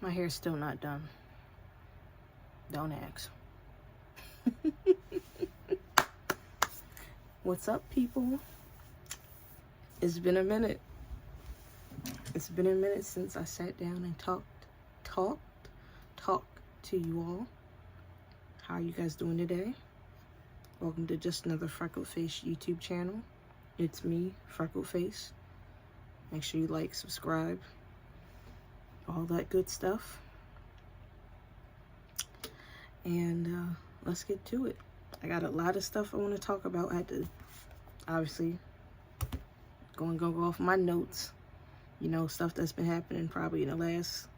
My hair's still not done. Don't ask. What's up, people? It's been a minute. It's been a minute since I sat down and talked to you all. How are you guys doing today? Welcome to Just Another Freckled Face YouTube channel. It's me, Freckled Face. Make sure you like, subscribe, all that good stuff. And let's get to it. I got a lot of stuff I want to talk about. I had to obviously go off my notes. You know, stuff that's been happening probably in the last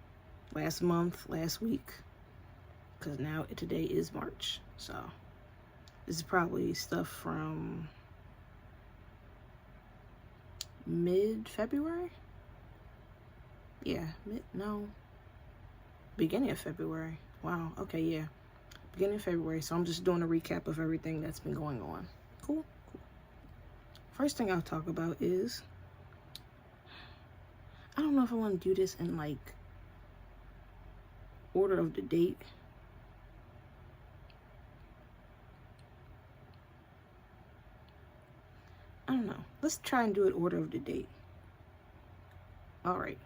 month, last week. Because now today is March. So this is probably stuff from mid-February? Yeah, beginning of February. Wow, okay, yeah. Beginning of February, so I'm just doing a recap of everything that's been going on. Cool. First thing I'll talk about is, I don't know if I want to do this in like order of the date. I don't know. Let's try and do it order of the date. All right.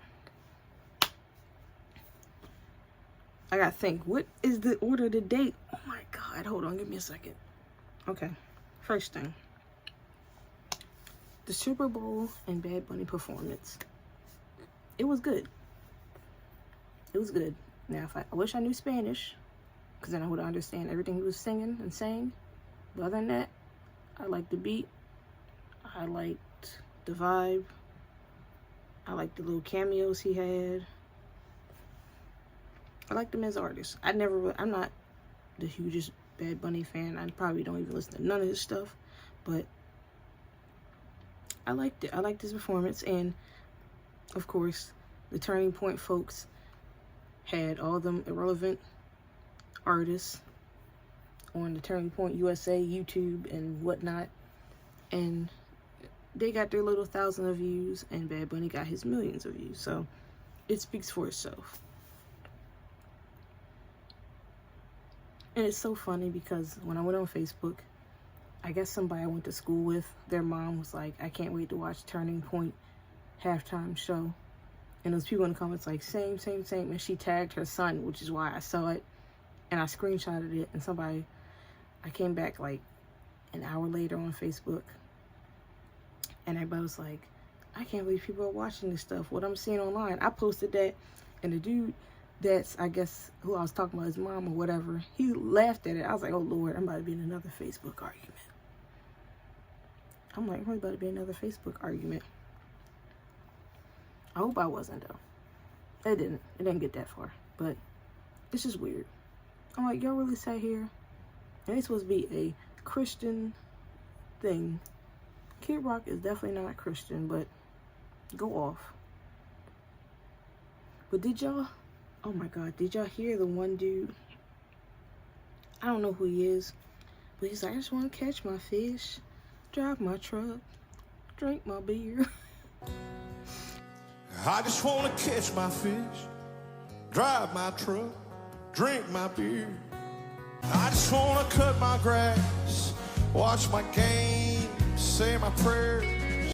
I gotta think. What is the order of the date? Oh my God. Hold on. Give me a second. Okay. First thing. The Super Bowl and Bad Bunny performance. It was good. It was good. Now, I wish I knew Spanish, because then I would understand everything he was singing and saying. But other than that, I liked the beat. I liked the vibe. I liked the little cameos he had. I liked him as an artist. I'm not the hugest Bad Bunny fan. I probably don't even listen to none of his stuff, but I liked it. I liked his performance, and of course, the Turning Point folks had all them irrelevant artists on the Turning Point USA, YouTube, and whatnot, and they got their little 1,000 of views, and Bad Bunny got his millions of views, so it speaks for itself. And it's so funny because when I went on Facebook, I guess somebody I went to school with, their mom was like, I can't wait to watch Turning Point halftime show. And those people in the comments like, same. And she tagged her son, which is why I saw it. And I screenshotted it. And I came back like an hour later on Facebook. And everybody was like, I can't believe people are watching this stuff. What I'm seeing online. I posted that. And the dude that's, I guess, who I was talking about, his mom or whatever, he laughed at it. I was like, oh Lord, I'm about to be in another Facebook argument. I'm like, I'm about to be in another Facebook argument. I hope I wasn't, though. It didn't get that far. But it's just weird. I'm like, y'all really sat here? And it's supposed to be a Christian thing. Kid Rock is definitely not Christian, but go off. But did y'all, oh my God, did y'all hear the one dude? I don't know who he is, but he's like, I just want to catch my fish, drive my truck, drink my beer. I just want to catch my fish, drive my truck, drink my beer. I just want to cut my grass, watch my game, say my prayers.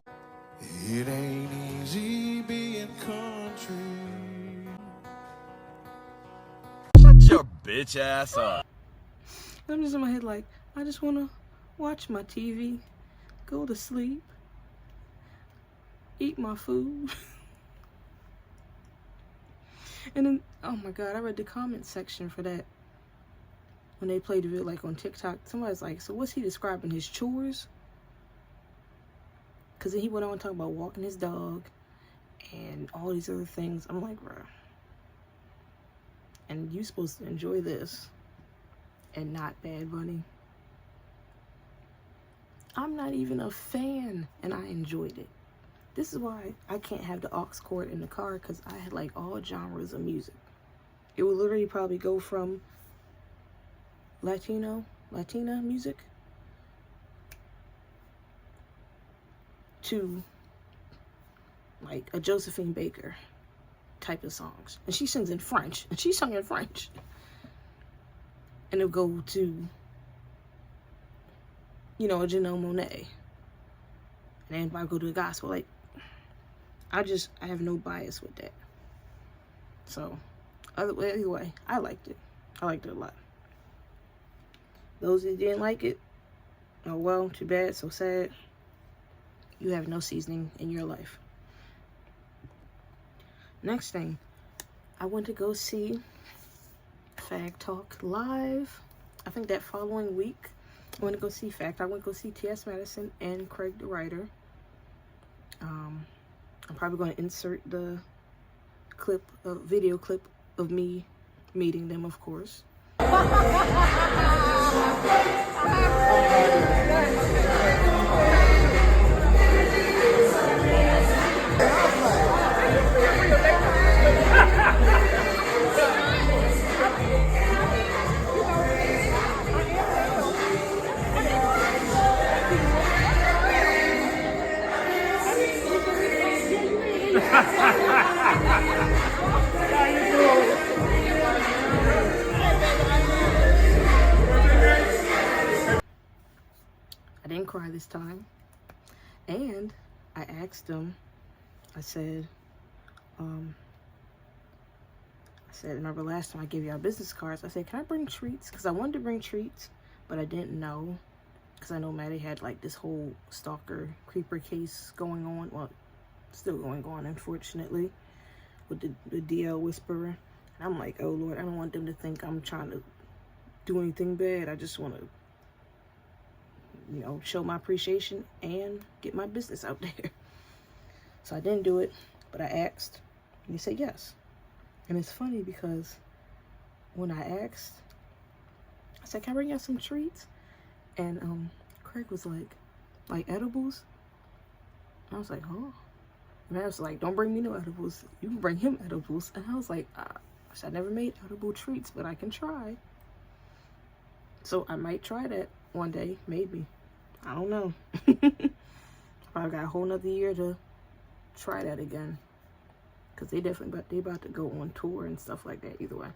It ain't easy being country. Shut your bitch ass up. I'm just in my head like, I just want to watch my TV, go to sleep, eat my food. And then, oh my God, I read the comment section for that. When they played the video, like on TikTok, somebody's like, so what's he describing, his chores? Because then he went on to talk about walking his dog and all these other things. I'm like, bruh. And you supposed to enjoy this and not Bad Bunny. I'm not even a fan, and I enjoyed it. This is why I can't have the aux cord in the car, because I had like all genres of music. It would literally probably go from Latina music to like a Josephine Baker type of songs. And she sings in French. And she sung in French. And it'll go to, you know, a Janelle Monáe. And then I go to the gospel. Like, I have no bias with that. So, anyway, I liked it. I liked it a lot. Those that didn't like it, oh well, too bad, so sad. You have no seasoning in your life. Next thing, I went to go see Fag Talk live. I think that following week, I went to go see Fact. I went to go see T.S. Madison and Craig the Writer. I'm probably going to insert the video clip of me meeting them, of course. I didn't cry this time. And I asked them, I said, remember last time I gave y'all business cards, I said, can I bring treats? Because I wanted to bring treats, but I didn't know. Because I know Maddie had like this whole stalker creeper case going on. Well, still going on, unfortunately, with the DL Whisperer. And I'm like, oh Lord, I don't want them to think I'm trying to do anything bad. I just want to, you know, show my appreciation and get my business out there. So I didn't do it, but I asked, and he said yes. And it's funny because when I asked, I said, can I bring you some treats? And Craig was like edibles? And I was like, huh? And I was like, don't bring me no edibles. You can bring him edibles. And I was like, I never made edible treats, but I can try. So I might try that one day, maybe. I don't know. Probably got a whole nother year to try that again. Because they about to go on tour and stuff like that either way.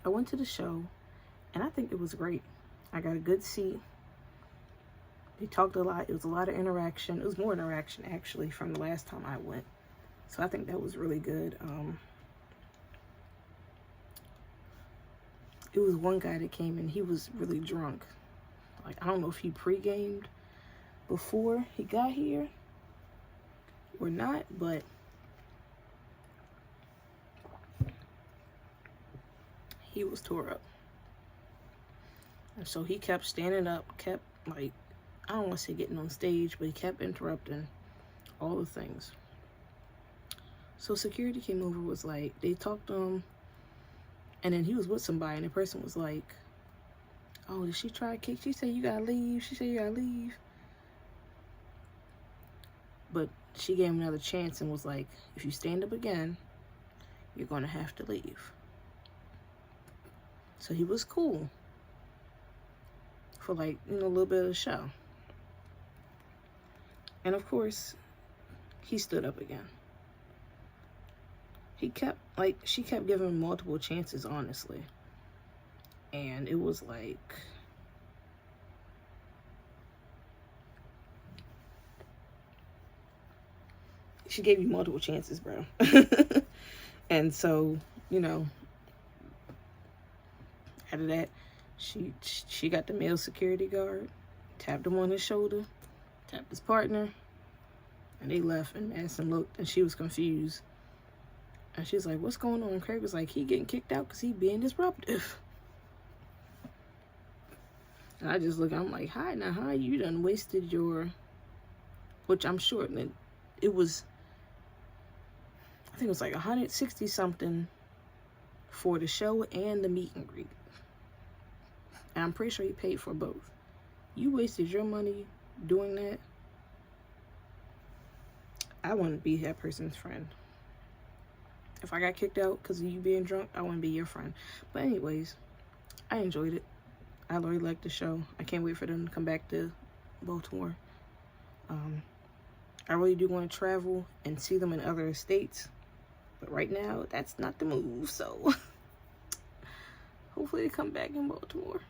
I went to the show, and I think it was great. I got a good seat. They talked a lot. It was a lot of interaction. It was more interaction, actually, from the last time I went. So I think that was really good. It was one guy that came in. He was really drunk. Like, I don't know if he pre-gamed before he got here or not, but he was tore up. And so he kept standing up, kept, like, I don't want to say getting on stage, but he kept interrupting all the things. So security came over, was like, they talked to him, and then he was with somebody, and the person was like, oh, did she try to kick? She said, you gotta leave. She said, you gotta leave. But she gave him another chance and was like, if you stand up again, you're gonna have to leave. So he was cool for, like, you know, a little bit of the show. And of course, he stood up again. He kept, like, she kept giving him multiple chances, honestly. And it was like, she gave you multiple chances, bro. And so, you know, out of that, she got the male security guard, tapped him on his shoulder, tapped his partner, and they left. And Madison looked, and she was confused. And she was like, what's going on? And Craig was like, he getting kicked out because he being disruptive. And I just look, I'm like, hi, now how you done wasted your, which I'm sure it was, I think it was like 160 something for the show and the meet and greet. And I'm pretty sure he paid for both. You wasted your money doing that. I wouldn't be that person's friend. If I got kicked out because of you being drunk, I wouldn't be your friend. But anyways, I enjoyed it. I really liked the show. I can't wait for them to come back to Baltimore. I really do want to travel and see them in other states. But right now, that's not the move, so hopefully they come back in Baltimore.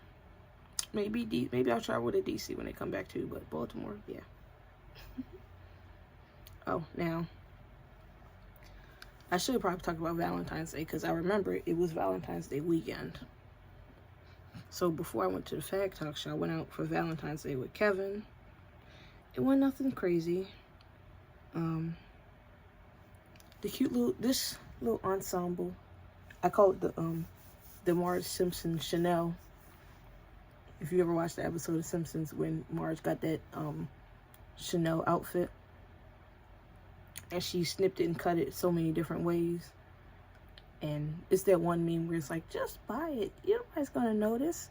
Maybe I'll travel to DC when they come back too, but Baltimore, yeah. Oh, now, I should probably talk about Valentine's Day because I remember it was Valentine's Day weekend. So before I went to the Fag Talk show, I went out for Valentine's Day with Kevin. It wasn't nothing crazy. This little ensemble, I call it the Marge Simpson Chanel. If you ever watched the episode of Simpsons when Marge got that Chanel outfit and she snipped it and cut it so many different ways, and it's that one meme where it's like, just buy it, nobody's gonna notice.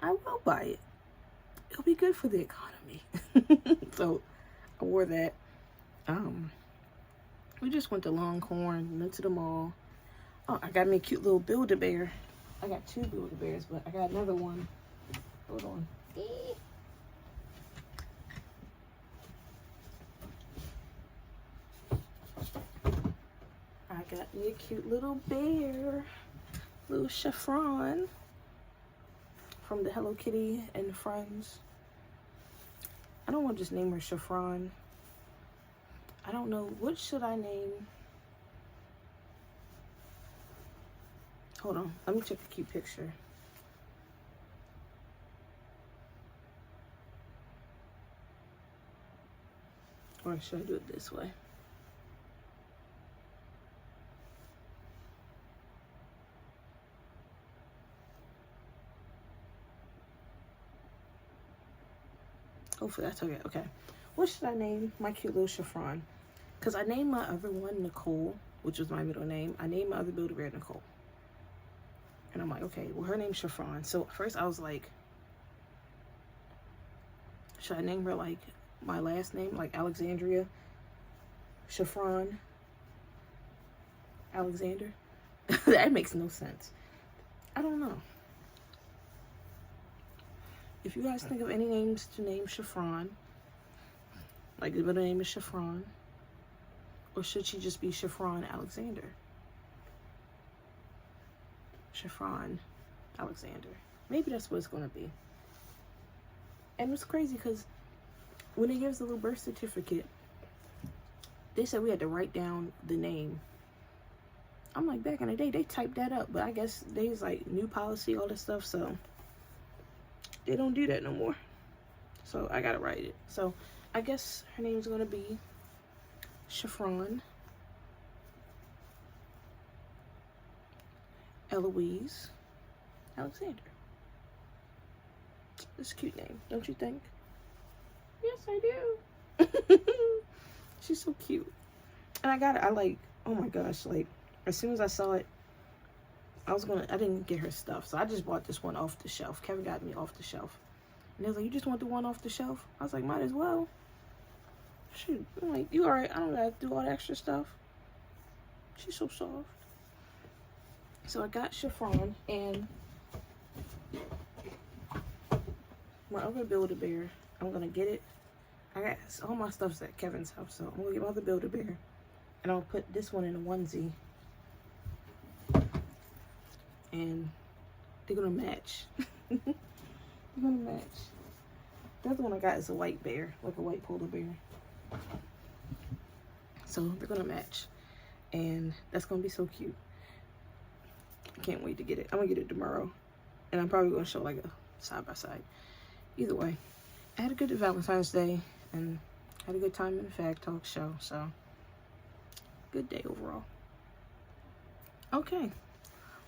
I will buy it, it'll be good for the economy. So I wore that. We just went to Longhorn, went to the mall. Oh, I got me a cute little Build-A-Bear. I got 2 Build-A-Bears, but I got another one. Hold on. I got me a cute little bear, little chiffon from the Hello Kitty and Friends. I don't want to just name her Chiffon. I don't know, what should I name? Hold on, let me check a cute picture. Or should I do it this way? Hopefully that's okay. Okay. What should I name my cute little chiffon? Because I named my other one Nicole, which was my middle name. I named my other Build-A-Bear Nicole. And I'm like, okay, well, her name's Chiffon. So first I was like, should I name her like my last name, like Alexandria Chiffon Alexander? That makes no sense. I don't know. If you guys think of any names to name Chiffon, like the middle name is Chiffon, or should she just be Chiffon Alexander? Chiffon Alexander. Maybe that's what it's going to be. And it's crazy because when it gives the little birth certificate, they said we had to write down the name. I'm like, back in the day, they typed that up. But I guess there's like new policy, all this stuff. So they don't do that no more. So I got to write it. So I guess her name's going to be Chiffon Eloise Alexander. It's a cute name, don't you think? Yes, I do. She's so cute. And I like, oh my gosh, like, as soon as I saw it, I didn't get her stuff. So I just bought this one off the shelf. Kevin got me off the shelf. And they was like, you just want the one off the shelf? I was like, might as well. Shoot, I'm like, you alright, I don't gotta do all the extra stuff. She's so soft. So I got Chiffon, and my other Build-A-Bear, I'm gonna get it. I got all my stuff's at Kevin's house, so I'm gonna get my other Build-A-Bear, and I'll put this one in a onesie, and they're gonna match. They're gonna match. The other one I got is a white bear, like a white polar bear. So they're gonna match, and that's gonna be so cute. I can't wait to get it. I'm gonna get it tomorrow, and I'm probably gonna show like a side by side. Either way, I had a good Valentine's Day and had a good time in the Fag Talk show. So good day overall. Okay,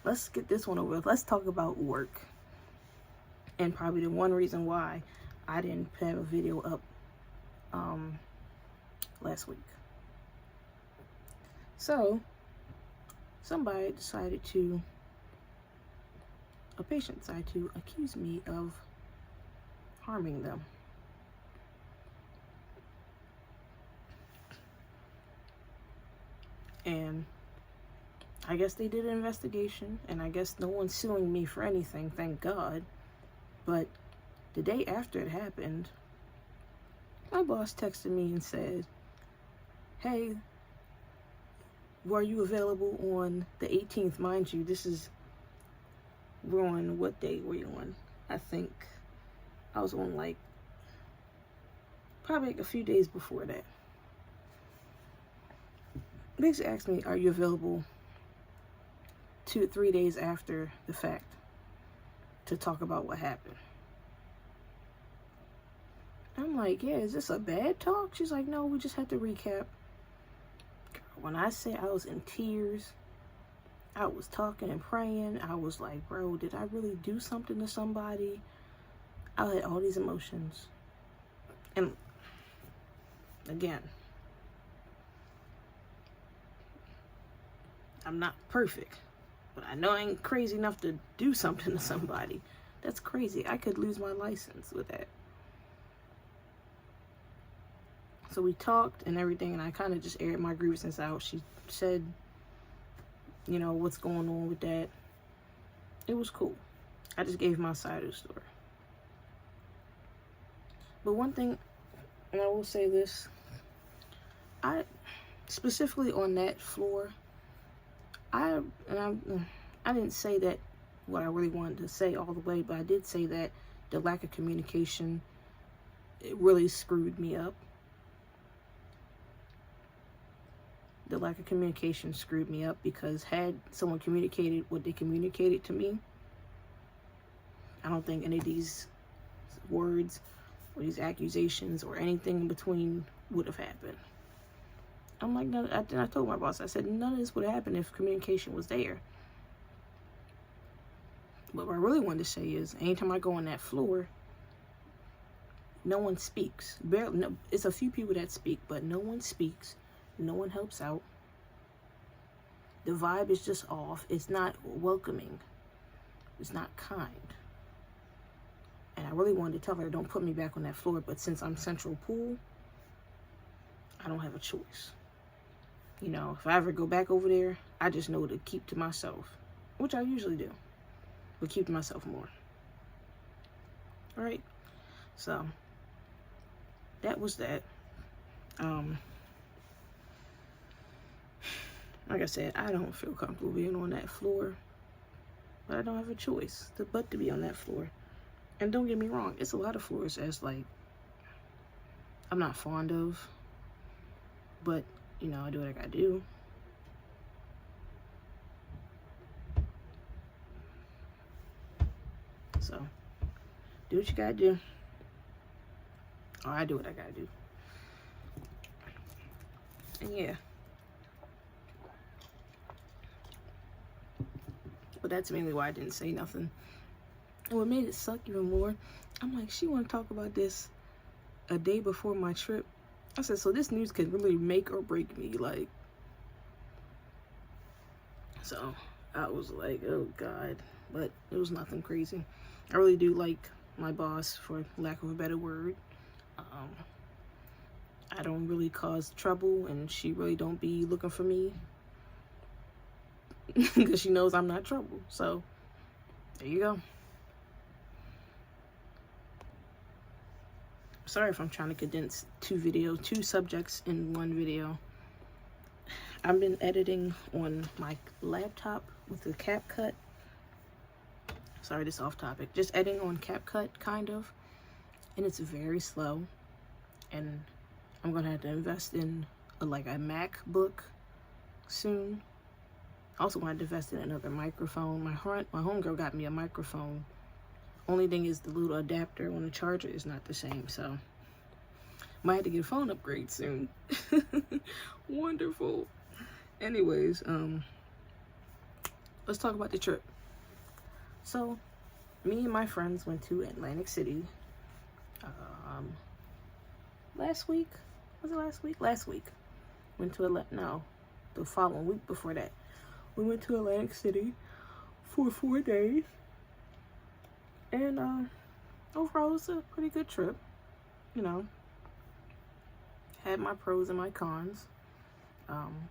let's get this one over with. Let's talk about work, and probably the one reason why I didn't have a video up last week. So somebody decided to, a patient decided to accuse me of harming them. And I guess they did an investigation, and I guess no one's suing me for anything, thank God. But the day after it happened, my boss texted me and said, hey, were you available on the 18th? Mind you, we're on, what day were you on? I think I was on like probably like a few days before that. Basically asked me, are you available 2 to 3 days after the fact to talk about what happened? I'm like, yeah, is this a bad talk? She's like, no, we just had to recap. When I say I was in tears, I was talking and praying. I was like, bro, did I really do something to somebody? I had all these emotions. And again, I'm not perfect, but I know I ain't crazy enough to do something to somebody. That's crazy. I could lose my license with that. So we talked and everything, and I kind of just aired my grievances out. She said, you know, what's going on with that. It was cool. I just gave my side of the story. But one thing, and I will say this, I specifically on that floor, I didn't say that what I really wanted to say all the way, but I did say that the lack of communication, it really screwed me up. The lack of communication screwed me up, because had someone communicated what they communicated to me, I don't think any of these words or these accusations or anything in between would have happened. I'm like, no, I told my boss, I said, none of this would have happened if communication was there. But what I really wanted to say is, anytime I go on that floor, no one speaks. Barely, no, it's a few people that speak, but no one speaks. No one helps out. The vibe is just off. It's not welcoming. It's not kind. And I really wanted to tell her, don't put me back on that floor. But since I'm Central Pool, I don't have a choice. You know, if I ever go back over there, I just know to keep to myself, which I usually do, but keep to myself more. All right. So that was that. Like I said, I don't feel comfortable being on that floor, but I don't have a choice but to be on that floor. And don't get me wrong, it's a lot of floors that's like I'm not fond of, but you know, I do what I gotta do. So do what you gotta do, or I do what I gotta do. And yeah. But that's mainly why I didn't say nothing. And what made it suck even more, I'm like, she want to talk about this a day before my trip. I said, so this news could really make or break me, like. So I was like, oh God, but it was nothing crazy. I really do like my boss, for lack of a better word. I don't really cause trouble, and she really don't be looking for me, because she knows I'm not trouble. So there you go. Sorry if I'm trying to condense two subjects in one video. I've been editing on my laptop with the CapCut. Sorry, this is off topic. Just editing on CapCut, kind of. And it's very slow. And I'm gonna have to invest in a MacBook soon. I also wanted to invest in another microphone. My homegirl got me a microphone. Only thing is the little adapter on the charger is not the same, so might have to get a phone upgrade soon. Wonderful. Anyways, let's talk about the trip. So, me and my friends went to Atlantic City last week. Was it last week? Last week. Went to the following week before that. We went to Atlantic City for 4 days. And overall, it was a pretty good trip. You know, had my pros and my cons.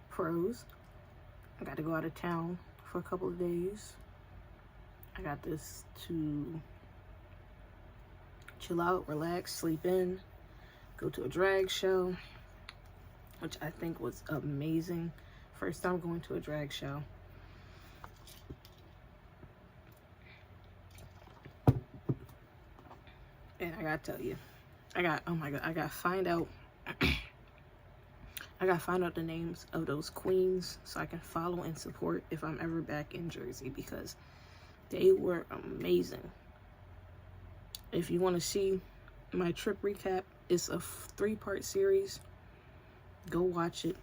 Pros, I got to go out of town for a couple of days. I got this to chill out, relax, sleep in, go to a drag show, which I think was amazing. first time going to a drag show. And I gotta tell you, oh my god, I gotta find out the names of those queens so I can follow and support if I'm ever back in Jersey, because they were amazing. If you want to see my trip recap, it's a 3-part series. Go watch it.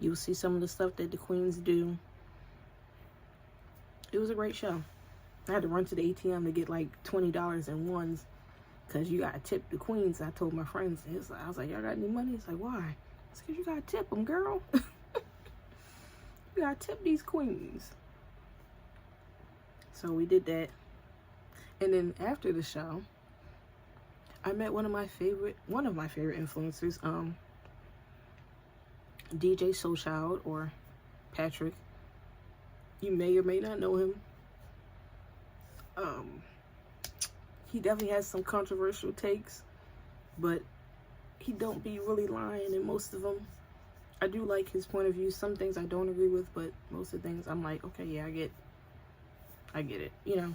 You'll see some of the stuff that the queens do. It was a great show. I had to run to the ATM to get like $20 in ones because you gotta tip the queens. I told my friends, I was like, y'all got any money? It's like, why? It's because you gotta tip them, girl. You gotta tip these queens. So we did that. And then after the show, I met one of my favorite influencers, DJ Soulchild, or Patrick. You may or may not know him. He definitely has some controversial takes, but he don't be really lying in most of them. I do like his point of view. Some things I don't agree with, but most of the things I'm like, okay, yeah, I get it. You know,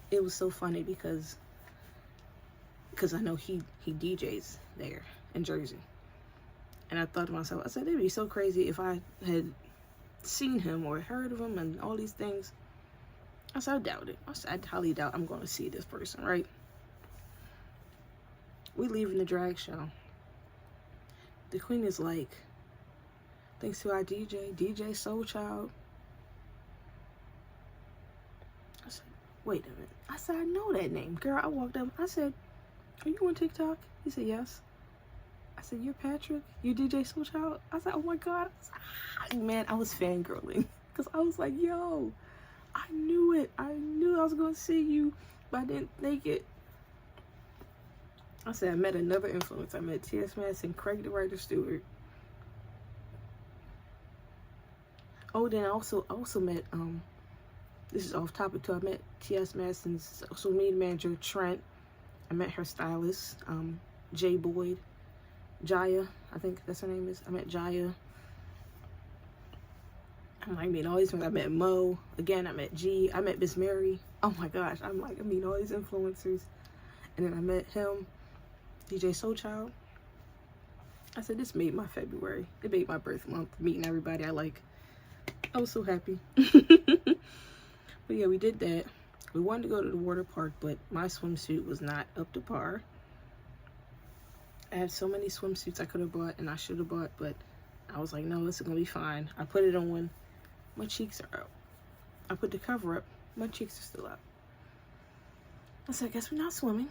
it was so funny because I know he DJs there in Jersey. And I thought to myself, I said, it'd be so crazy if I had seen him or heard of him and all these things. I said, I doubt it. I said, I highly doubt I'm going to see this person, right? We leaving the drag show. The queen is like, thanks to our DJ Soulchild. I said, wait a minute. I said, I know that name. Girl, I walked up. I said, are you on TikTok? He said, yes. I said, you're Patrick? You're DJ Soulchild? I said, oh my God. Man, I was fangirling. Because I was like, yo, I knew it. I knew I was going to see you, but I didn't think it. I said, I met another influencer. I met T.S. Madison, Craig the Writer Stewart. Oh, then I also met, this is off topic too, I met T.S. Madison's social media manager, Trent. I met her stylist, Jay Boyd. Jaya, I think that's her name is. I met Jaya. I mean, all these things. I met Mo. Again, I met G. I met Miss Mary. Oh my gosh. I mean, all these influencers. And then I met him, DJ Soulchild. I said, this made my February. It made my birth month, meeting everybody I like. I was so happy. But yeah, we did that. We wanted to go to the water park, but my swimsuit was not up to par. I had so many swimsuits I could have bought and I should have bought, but I was like, no, this is going to be fine. I put it on. My cheeks are out. I put the cover up. My cheeks are still out. I said, I guess we're not swimming.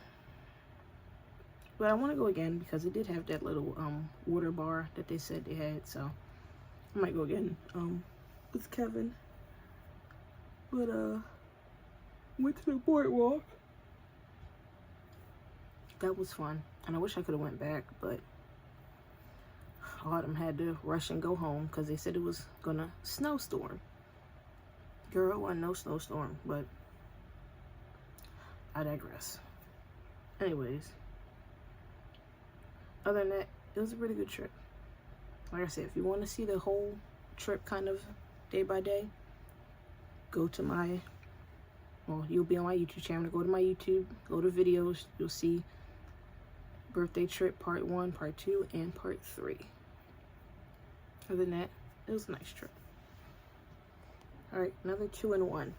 But I want to go again because it did have that little water bar that they said they had. So I might go again with Kevin. But went to the boardwalk. That was fun. And I wish I could have went back, but Autumn had to rush and go home because they said it was gonna snowstorm. Girl, it wasn't no snowstorm, but I digress. Anyways, other than that, it was a pretty good trip. Like I said, if you want to see the whole trip kind of day by day, go to my, well, you'll be on my YouTube channel. Go to my YouTube, go to videos, you'll see birthday trip part 1, part 2, and part 3. Other than that, it was a nice trip. Alright, another 2 in 1.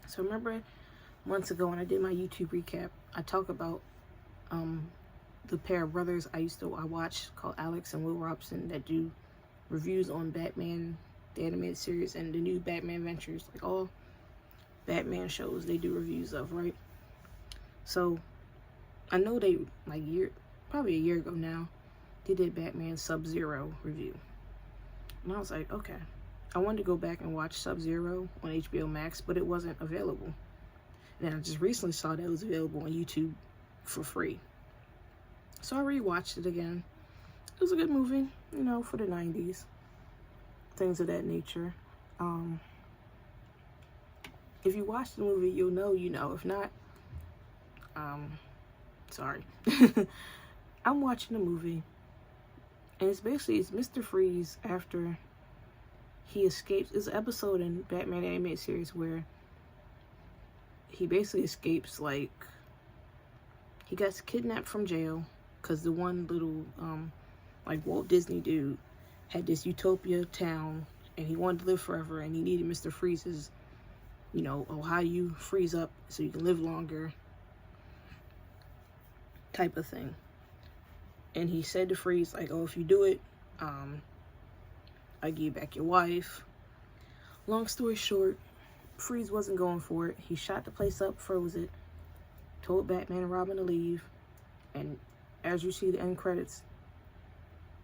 So remember months ago when I did my YouTube recap, I talked about the pair of brothers I watch called Alex and Will Robson that do reviews on Batman, the animated series, and the new Batman Ventures, like all Batman shows they do reviews of, right? So I know they, like probably a year ago now, they did Batman Sub-Zero review. And I was like, okay. I wanted to go back and watch Sub-Zero on HBO Max, but it wasn't available. And I just recently saw that it was available on YouTube for free. So I rewatched it again. It was a good movie, you know, for the 90s. Things of that nature. If you watch the movie, you'll know, you know. If not, sorry. I'm watching the movie. And it's Mr. Freeze after he escapes. It's an episode in Batman animated series where he basically escapes, like, he gets kidnapped from jail because the one little like Walt Disney dude had this utopia town and he wanted to live forever and he needed Mr. Freeze's, you know, oh, how you freeze up so you can live longer type of thing. And he said to Freeze, like, oh, if you do it, I give you back your wife. Long story short, Freeze wasn't going for it. He shot the place up, froze it, told Batman and Robin to leave, and as you see the end credits,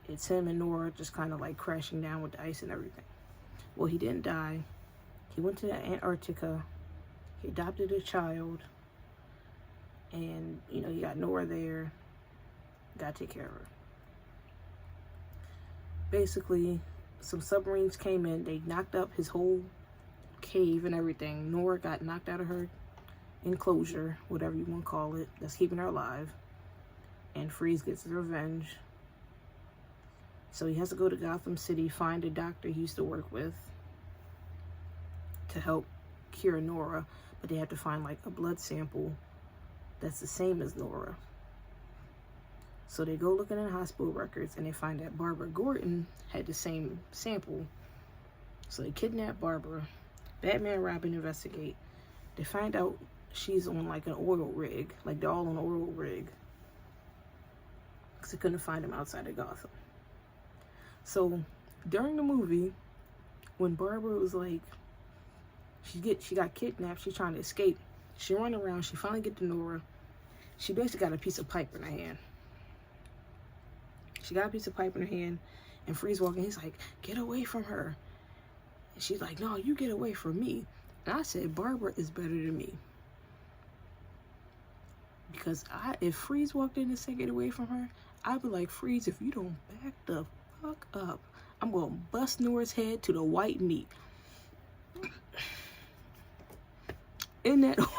it's him and Nora just kind of like crashing down with the ice and everything. Well, he didn't die. He went to Antarctica. He adopted a child, and you know, you got Nora there. Gotta take care of her. Basically, some submarines came in. They knocked up his whole cave and everything. Nora got knocked out of her enclosure, whatever you want to call it, that's keeping her alive. And Freeze gets his revenge. So he has to go to Gotham City, find a doctor he used to work with to help cure Nora. But they have to find like a blood sample that's the same as Nora. So they go looking in hospital records and they find that Barbara Gordon had the same sample. So they kidnap Barbara. Batman and Robin investigate. They find out she's on like an oil rig. Like they're all on an oil rig. Because they couldn't find him outside of Gotham. So during the movie, when Barbara was like, she got kidnapped, she's trying to escape. She run around, she finally get to Nora. She basically got a piece of pipe in her hand. She got a piece of pipe in her hand, and Freeze walking, he's like, get away from her. And she's like, no, you get away from me. And I said, Barbara is better than me. Because if Freeze walked in and said get away from her, I'd be like, Freeze, if you don't back the fuck up, I'm going to bust Nora's head to the white meat. In that order.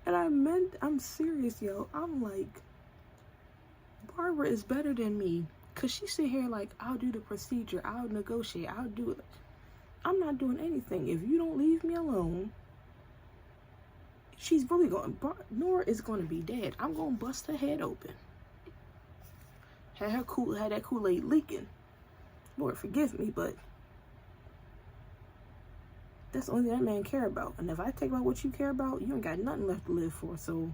And I'm serious, yo. I'm like, Barbara is better than me. Because she sit here like, I'll do the procedure. I'll negotiate. I'll do it. I'm not doing anything. If you don't leave me alone, she's really going, Nora is going to be dead. I'm going to bust her head open. Had that Kool-Aid leaking. Lord, forgive me, but that's the only thing that man care about. And if I take about what you care about, you ain't got nothing left to live for. So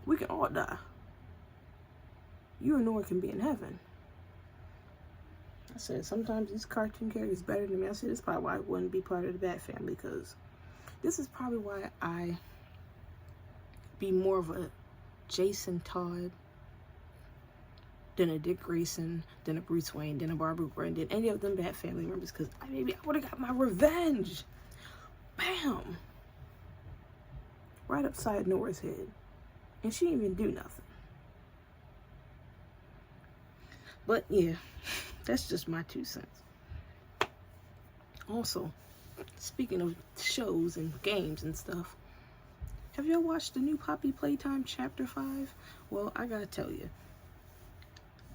we can all die. You and Nora can be in heaven. I said, sometimes these cartoon characters better than me. I said, this is probably why I wouldn't be part of the Bat family, because this is probably why I be more of a Jason Todd than a Dick Grayson, than a Bruce Wayne, than a Barbara Gordon, than any of them Bat family members, because maybe I would have got my revenge. Bam! Right upside Nora's head. And she didn't even do nothing. But yeah, that's just my 2 cents. Also, speaking of shows and games and stuff, have y'all watched the new Poppy Playtime Chapter 5? Well, I gotta tell you,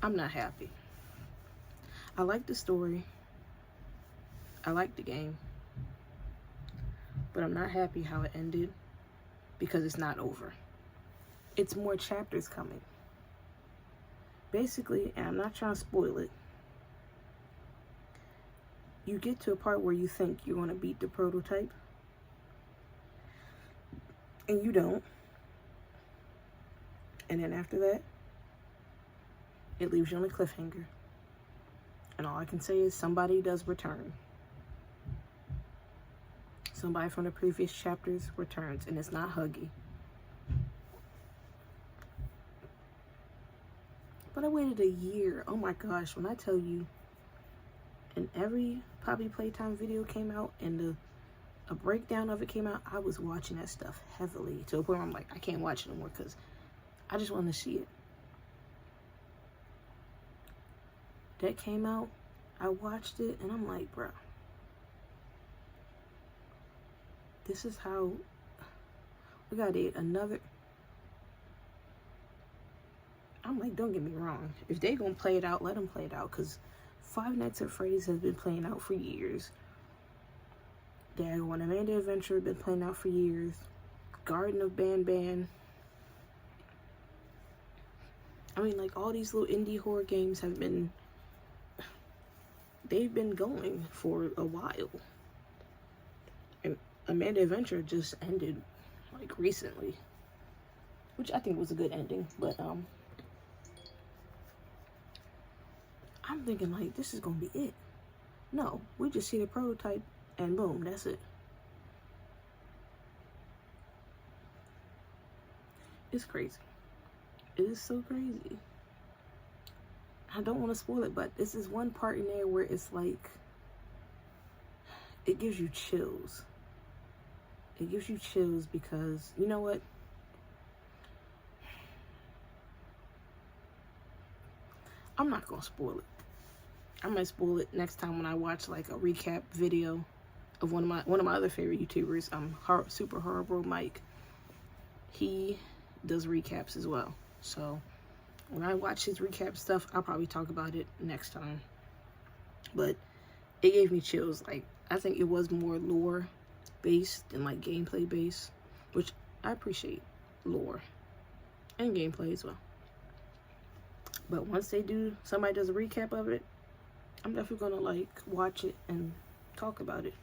I'm not happy. I like the story. I like the game. But I'm not happy how it ended, because it's not over. It's more chapters coming. Basically, and I'm not trying to spoil it, you get to a part where you think you're going to beat the prototype, and you don't. And then after that, it leaves you on a cliffhanger. And all I can say is somebody does return. Somebody from the previous chapters returns, and it's not Huggy. But I waited a year. Oh my gosh, when I tell you, and every Poppy Playtime video came out and a breakdown of it came out, I was watching that stuff heavily to a point where I'm like, I can't watch it no more because I just want to see it. That came out, I watched it, and I'm like, bro, this is how we got another. I'm like, don't get me wrong. If they gonna play it out, let them play it out. Because Five Nights at Freddy's has been playing out for years. Daggone Amanda Adventure been playing out for years. Garden of Banban. I mean, like, all these little indie horror games have been... They've been going for a while. And Amanda Adventure just ended, like, recently. Which I think was a good ending. But, I'm thinking, like, this is gonna be it. No, we just see the prototype and boom, that's it. It's crazy. It is so crazy. I don't want to spoil it, but this is one part in there where it's like, it gives you chills. It gives you chills because, you know what? I'm not gonna spoil it. I might spoil it next time when I watch like a recap video of one of my other favorite YouTubers, Super Horrible Mike. He does recaps as well. So when I watch his recap stuff, I'll probably talk about it next time. But it gave me chills. Like, I think it was more lore based than like gameplay based, which I appreciate lore and gameplay as well. But once somebody does a recap of it, I'm definitely gonna like watch it and talk about it.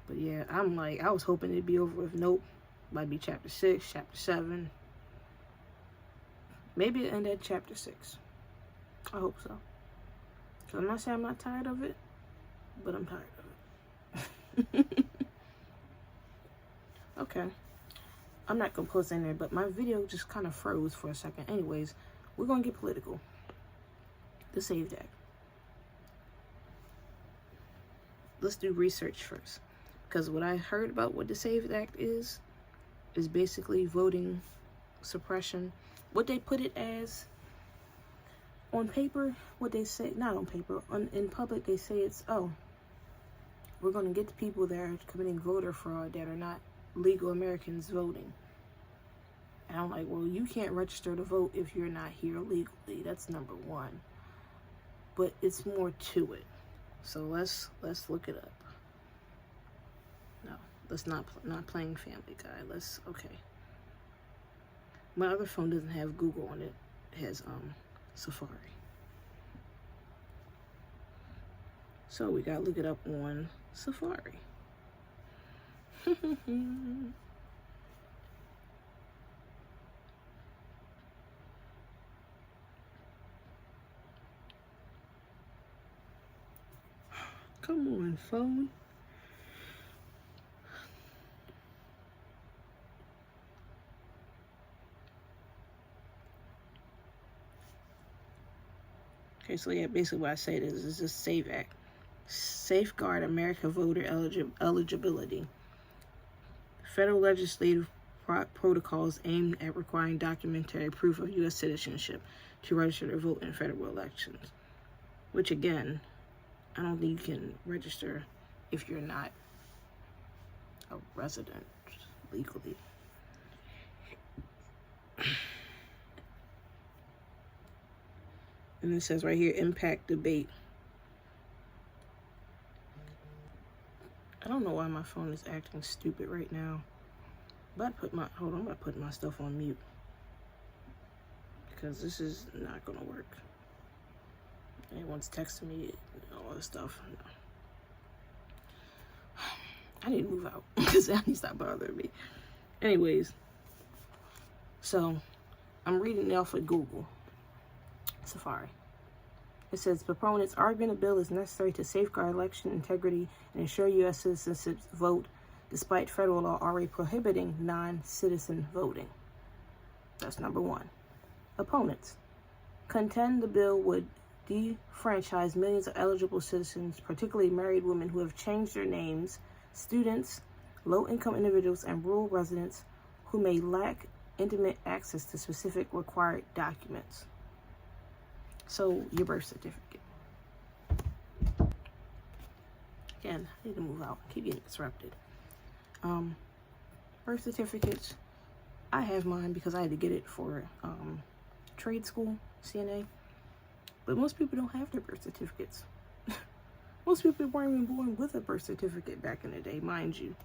But yeah, I was hoping it'd be over with. Nope. Might be chapter 6, chapter 7. Maybe it end at chapter 6. I hope so. So I'm not saying I'm not tired of it, but I'm tired of it. Okay. I'm not gonna post in there, but my video just kind of froze for a second. Anyways, we're gonna get political. The SAVE Act. Let's do research first. Because what I heard about what the SAVE Act is basically voting suppression. What they put it as on paper, what they say, not on paper, in public, they say it's, oh, we're going to get the people that are committing voter fraud that are not legal Americans voting. And I'm like, well, you can't register to vote if you're not here legally. That's number one. But it's more to it. So let's look it up. No, let's not playing Family Guy. Okay. My other phone doesn't have Google on it. It has Safari. So we gotta look it up on Safari. Come on, phone. Okay, so yeah, basically what I said is this SAVE Act. Safeguard America voter eligibility. Federal legislative protocols aimed at requiring documentary proof of U.S. citizenship to register to vote in federal elections. Which, again, I don't think you can register if you're not a resident legally. And it says right here, impact debate. I don't know why my phone is acting stupid right now. But I'm about to put my stuff on mute. Because this is not gonna work. Anyone's texting me and all this stuff. No. I need to move out because that needs to stop bothering me. Anyways, so I'm reading it off of Google. Safari. It says, proponents argument a bill is necessary to safeguard election integrity and ensure U.S. citizens vote despite federal law already prohibiting non-citizen voting. That's number one. Opponents contend the bill would defranchise millions of eligible citizens, particularly married women who have changed their names, students, low-income individuals, and rural residents who may lack intimate access to specific required documents. So, your birth certificate. Again, I need to move out. Keep getting disrupted. Birth certificates. I have mine because I had to get it for trade school, CNA. But most people don't have their birth certificates. Most people weren't even born with a birth certificate back in the day, mind you.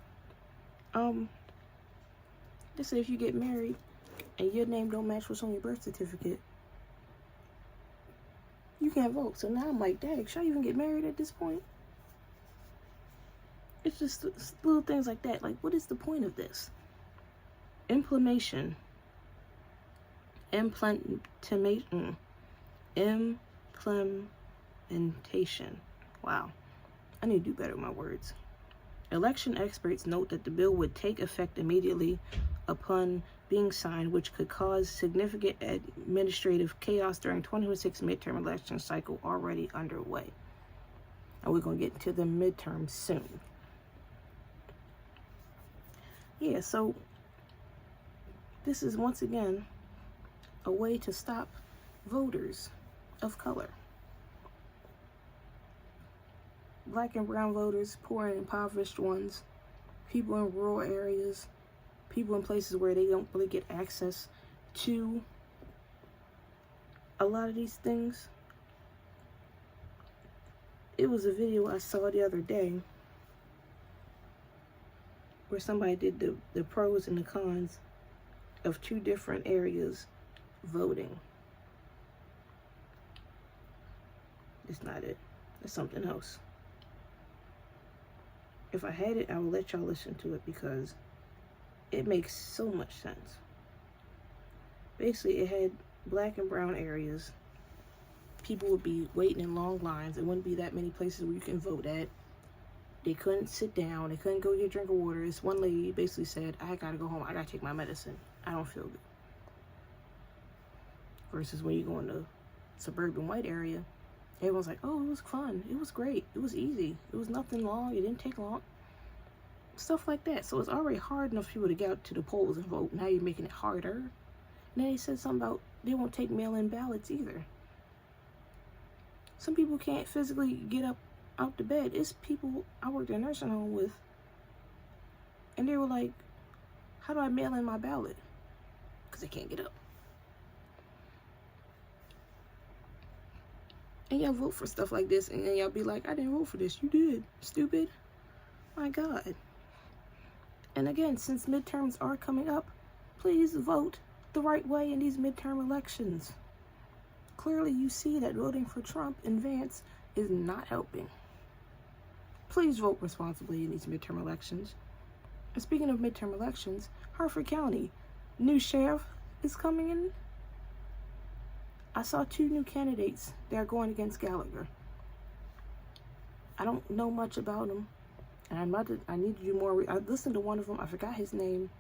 They say if you get married and your name don't match what's on your birth certificate, you can't vote. So now I'm like, dang, should I even get married at this point? It's just little things like that. Like, what is the point of this? Implementation. Wow. I need to do better with my words. Election experts note that the bill would take effect immediately upon being signed, which could cause significant administrative chaos during 2026 midterm election cycle already underway. And we're going to get into the midterms soon. Yeah, so this is once again a way to stop voters of color. Black and brown voters, poor and impoverished ones, people in rural areas, people in places where they don't really get access to a lot of these things. It was a video I saw the other day where somebody did the pros and the cons of two different areas voting. It's not it. It's something else. If I had it, I would let y'all listen to it because it makes so much sense. Basically, it had black and brown areas. People would be waiting in long lines. There wouldn't be that many places where you can vote at. They couldn't sit down. They couldn't go get a drink of water. This one lady basically said, I gotta go home. I gotta take my medicine. I don't feel good. Versus when you go in the suburban white area, everyone's like, oh, it was fun. It was great. It was easy. It was nothing long. It didn't take long. Stuff like that. So it's already hard enough for people to get out to the polls and vote. Now you're making it harder. And then they said something about they won't take mail-in ballots either. Some people can't physically get up out the bed. It's people I worked in a nursing home with, and they were like, how do I mail in my ballot? Because they can't get up. And y'all vote for stuff like this, and then y'all be like, I didn't vote for this. You did. Stupid. My God. And again, since midterms are coming up, please vote the right way in these midterm elections. Clearly, you see that voting for Trump and Vance is not helping. Please vote responsibly in these midterm elections. And speaking of midterm elections, Harford County, new sheriff is coming in. I saw 2 new candidates that are going against Gallagher. I don't know much about them, and I need to do more. I listened to one of them. I forgot his name,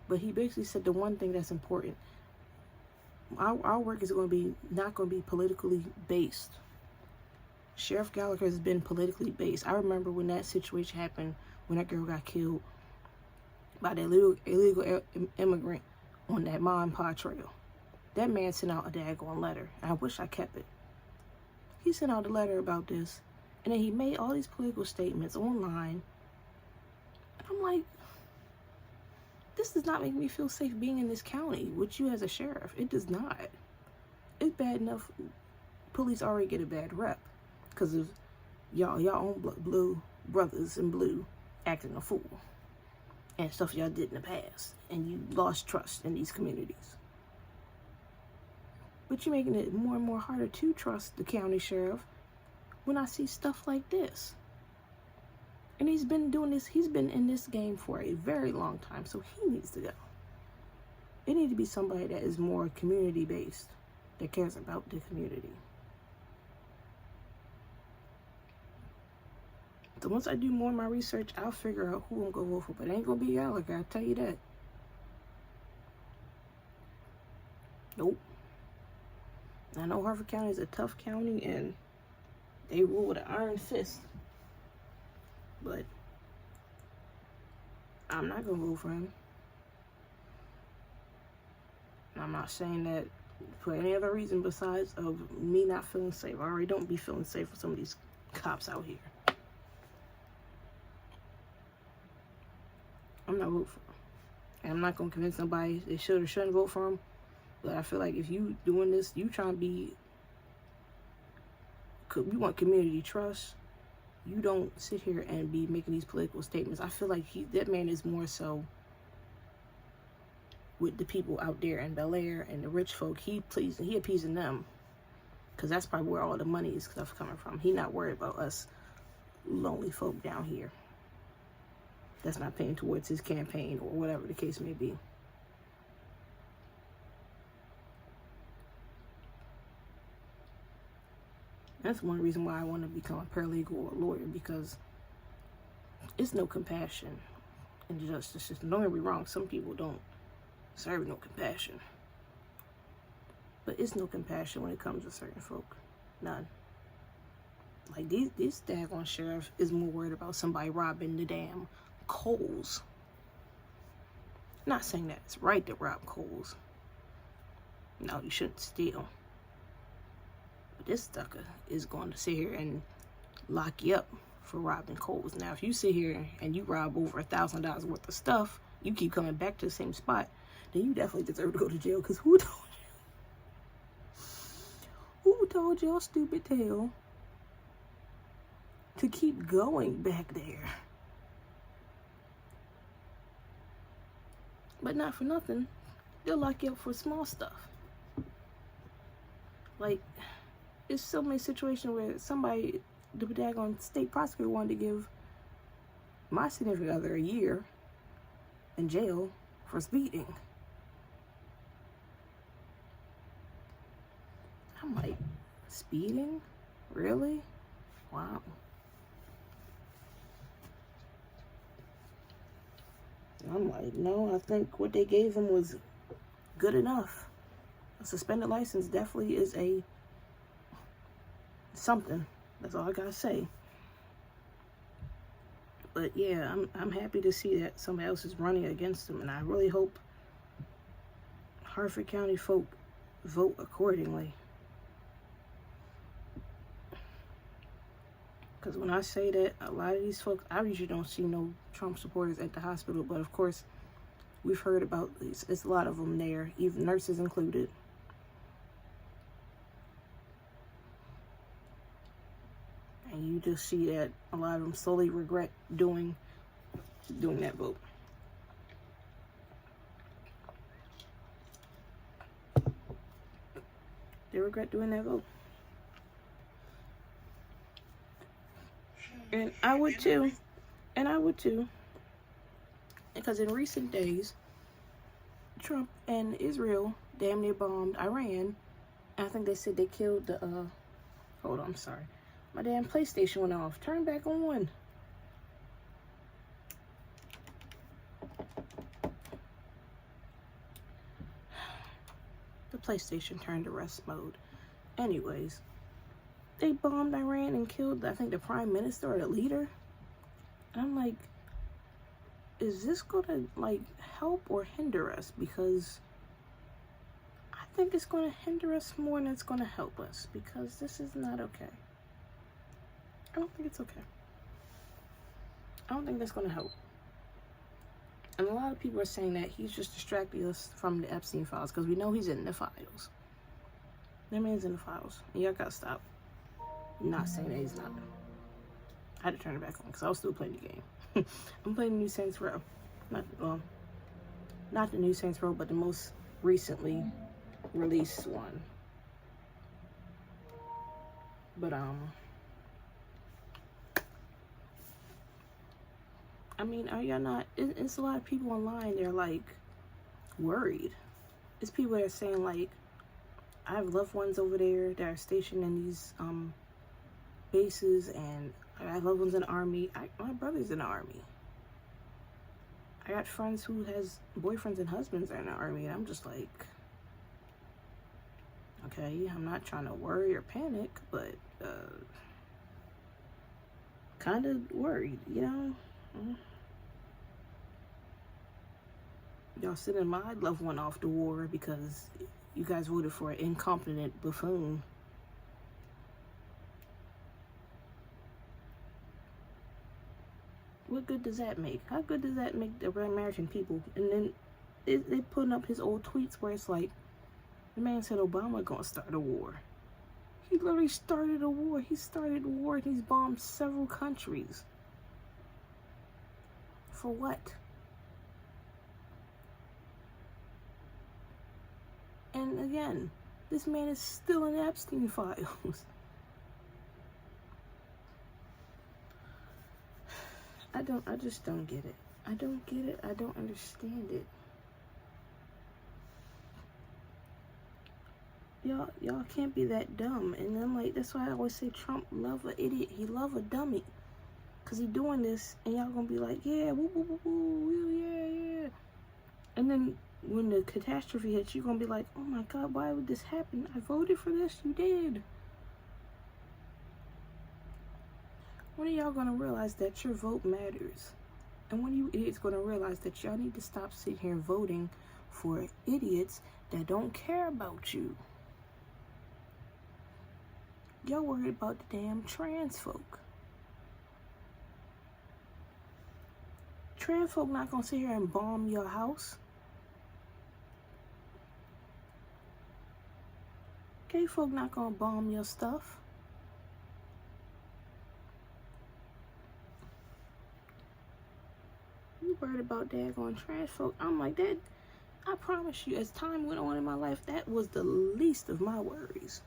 but he basically said the one thing that's important. Our work is not going to be politically based. Sheriff Gallagher has been politically based. I remember when that situation happened, when that girl got killed by the illegal immigrant on that Ma and Pa trail. That man sent out a daggone letter. I wish I kept it. He sent out a letter about this, and then he made all these political statements online. And I'm like, this does not make me feel safe being in this county with you as a sheriff. It does not. It's bad enough police already get a bad rep because of y'all own blue brothers in blue acting a fool and stuff y'all did in the past, and you lost trust in these communities. But you're making it more and more harder to trust the county sheriff when I see stuff like this. And he's been doing this, he's been in this game for a very long time, so he needs to go. It needs to be somebody that is more community-based, that cares about the community. So once I do more of my research, I'll figure out who I'm going to vote for, but it ain't going to be Gallagher, I'll tell you that. Nope. I know Harford County is a tough county, and they rule with an iron fist. But I'm not going to vote for him. I'm not saying that for any other reason besides of me not feeling safe. I already don't be feeling safe with some of these cops out here. I'm not voting for him. And I'm not going to convince nobody they should or shouldn't vote for him. But I feel like if you doing this, you trying to be, you want community trust. You don't sit here and be making these political statements. I feel like that man is more so with the people out there in Bel Air and the rich folk. He appeasing them, because that's probably where all the money is stuff coming from. He not worried about us lonely folk down here that's not paying towards his campaign or whatever the case may be. That's one reason why I want to become a paralegal or a lawyer, because it's no compassion in the justice system. Don't get me wrong, some people don't serve no compassion. But it's no compassion when it comes to certain folk. None. Like this daggone sheriff is more worried about somebody robbing the damn Kohl's. Not saying that it's right to rob Kohl's. No, you shouldn't steal. But this sucker is going to sit here and lock you up for robbing Kohl's. Now, if you sit here and you rob over $1,000 worth of stuff, you keep coming back to the same spot, then you definitely deserve to go to jail. Because who told your stupid tail to keep going back there? But not for nothing, they'll lock you up for small stuff. Like, there's so many situations where the daggone state prosecutor wanted to give my significant other a year in jail for speeding. I'm like, speeding? Really? Wow. I'm like, no, I think what they gave him was good enough. A suspended license definitely is a something. That's all I gotta say. But yeah, I'm happy to see that somebody else is running against him, and I really hope Harford County folk vote accordingly. Because when I say that, a lot of these folks, I usually don't see no Trump supporters at the hospital, but of course, we've heard about these. It's a lot of them there, even nurses included. And you just see that a lot of them slowly regret doing that vote. They regret doing that vote. And I would too. Because in recent days, Trump and Israel damn near bombed Iran. I think they said they killed the, hold on, I'm sorry. My damn PlayStation went off. Turn back on. The PlayStation turned to rest mode. Anyways, they bombed Iran and killed, I think, the prime minister or the leader. And I'm like, is this gonna, like, help or hinder us? Because I think it's gonna hinder us more than it's gonna help us, because this is not okay. I don't think it's okay. I don't think that's gonna help. And a lot of people are saying that he's just distracting us from the Epstein files, because we know he's in the files. That man's in the files. And y'all gotta stop. I'm not saying that he's not. I had to turn it back on because I was still playing the game. I'm playing the new Saints Row. Not the new Saints Row, but the most recently released one. But I mean, are y'all not? It's a lot of people online. They're like worried. It's people that are saying like, I have loved ones over there that are stationed in these bases, and I have loved ones in the army. My brother's in the army. I got friends who has boyfriends and husbands that are in the army, and I'm just like, okay, I'm not trying to worry or panic, but kind of worried, you know? Y'all sending my loved one off to war because you guys voted for an incompetent buffoon. What good does that make? How good does that make the American people? And then they putting up his old tweets where it's like, The man said Obama gonna start a war. He literally started a war. He started a war and he's bombed several countries. For what? And again, this man is still in Epstein files. I just don't get it. I don't get it. I don't understand it. Y'all can't be that dumb. And then, like, that's why I always say Trump love an idiot. He love a dummy. Because he doing this, and y'all gonna be like, yeah, woo, woo, woo, woo, yeah, yeah. And then when the catastrophe hits, you're gonna be like, oh my God, why would this happen? I voted for this. You did. When are y'all gonna realize that your vote matters? And when you idiots gonna realize that y'all need to stop sitting here voting for idiots that don't care about you? Y'all worried about the damn trans folk. Trans folk not gonna sit here and bomb your house. Gay folk not gonna bomb your stuff. You worried about daggone trans folk. I'm like, that, I promise you, as time went on in my life, that was the least of my worries.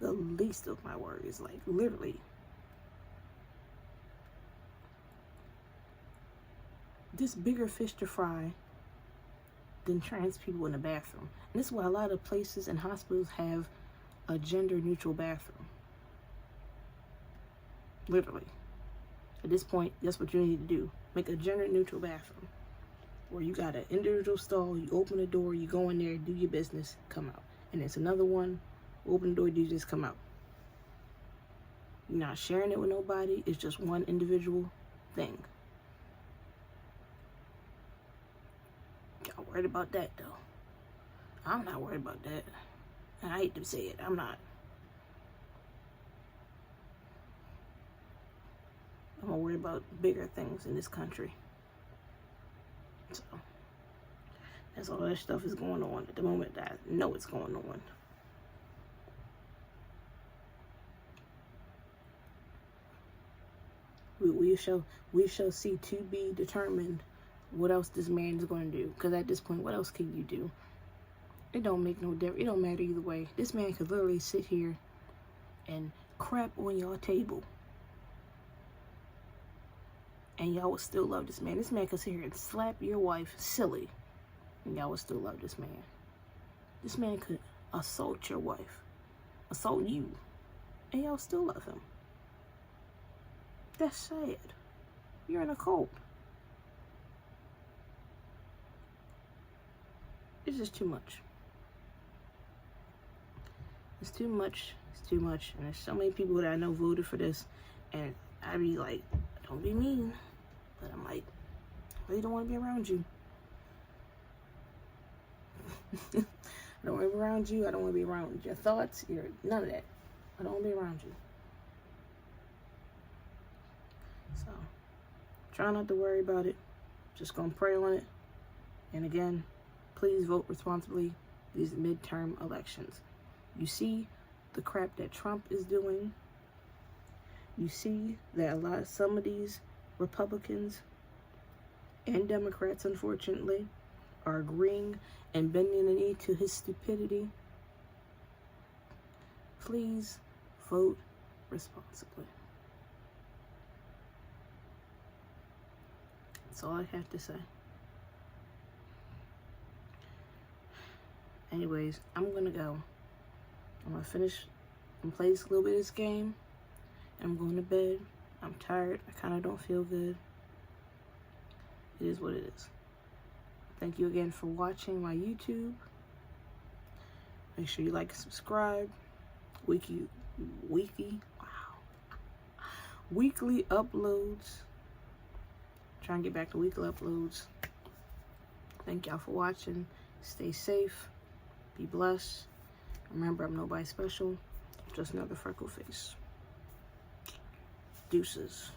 The least of my worries, like, literally. This bigger fish to fry than trans people in the bathroom. And this is why a lot of places and hospitals have a gender-neutral bathroom. Literally. At this point, that's what you need to do. Make a gender-neutral bathroom. Where you got an individual stall, you open the door, you go in there, do your business, come out. And it's another one, open the door, do this, come out. You're not sharing it with nobody, it's just one individual thing. Y'all worried about that, though. I'm not worried about that. And I hate to say it, I'm not. I'm gonna worry about bigger things in this country. So, that's all that stuff is going on at the moment that I know it's going on. We shall see, to be determined what else this man is going to do. Because at this point, what else can you do? It don't make no difference. It don't matter either way. This man could literally sit here and crap on your table. And y'all would still love this man. This man could sit here and slap your wife silly. And y'all would still love this man. This man could assault your wife. Assault you. And y'all still love him. That's sad. You're in a cult. It's just too much. It's too much. It's too much. And there's so many people that I know voted for this. And I be like, don't be mean. But I'm like, I really don't want to be around you. I don't want to be around you. I don't want to be around your thoughts. None of that. I don't want to be around you. So, try not to worry about it. Just gonna pray on it. And again, please vote responsibly these midterm elections. You see the crap that Trump is doing. You see that some of these Republicans and Democrats, unfortunately, are agreeing and bending the knee to his stupidity. Please vote responsibly. That's all I have to say. Anyways, I'm gonna go. I'm gonna finish and play a little bit of this game. I'm going to bed. I'm tired. I kind of don't feel good. It is what it is. Thank you again for watching my YouTube. Make sure you like and subscribe. Weekly uploads. Try and get back to weekly uploads. Thank y'all for watching. Stay safe. Be blessed. Remember, I'm nobody special. Just another freckle face. Deuces.